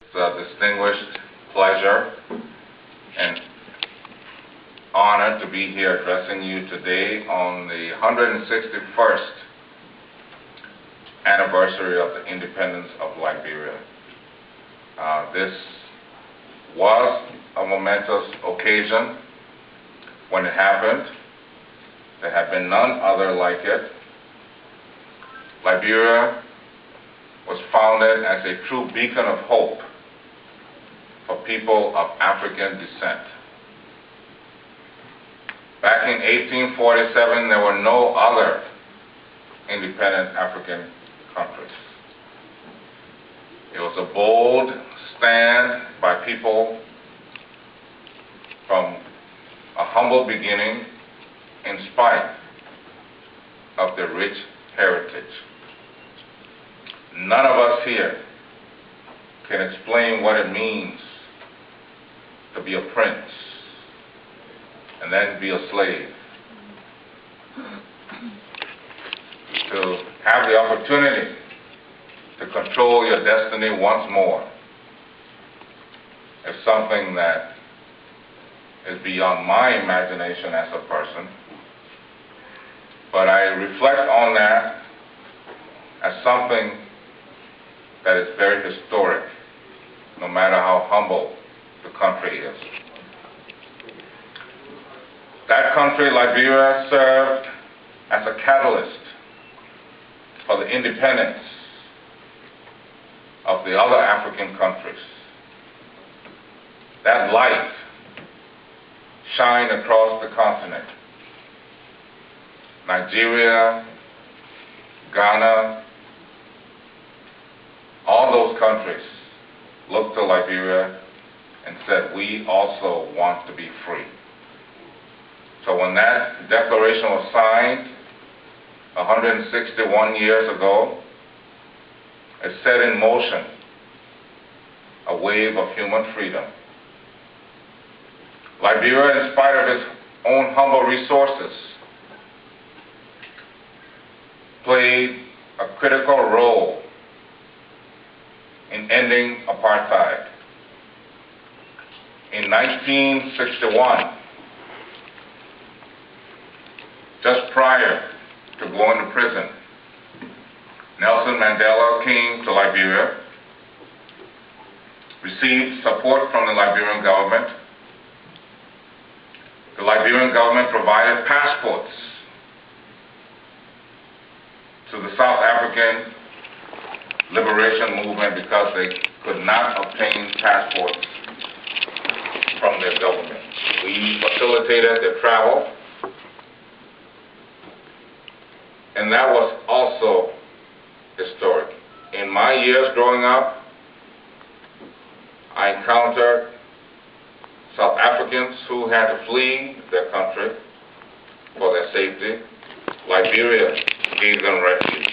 It's a distinguished pleasure and honor to be here addressing you today on the 161st anniversary of the independence of Liberia. This was a momentous occasion when it happened. There have been none other like it. Liberia was founded as a true beacon of hope for people of African descent. Back in 1847, there were no other independent African countries. It was a bold stand by people from a humble beginning in spite of their rich heritage. None of us here can explain what it means to be a prince and then be a slave. To have the opportunity to control your destiny once more is something that is beyond my imagination as a person. But I reflect on that as something that is very historic, no matter how humble the country is. That country, Liberia, served as a catalyst for the independence of the other African countries. That light shined across the continent. Nigeria, Ghana, all those countries looked to Liberia and said, we also want to be free. So when that declaration was signed 161 years ago, it set in motion a wave of human freedom. Liberia, in spite of its own humble resources, played a critical role in ending apartheid. In 1961, just prior to going to prison, Nelson Mandela came to Liberia, received support from the Liberian government. The Liberian government provided passports to the South African liberation movement because they could not obtain passports from their government. We facilitated their travel, and that was also historic. In my years growing up, I encountered South Africans who had to flee their country for their safety. Liberia gave them refuge.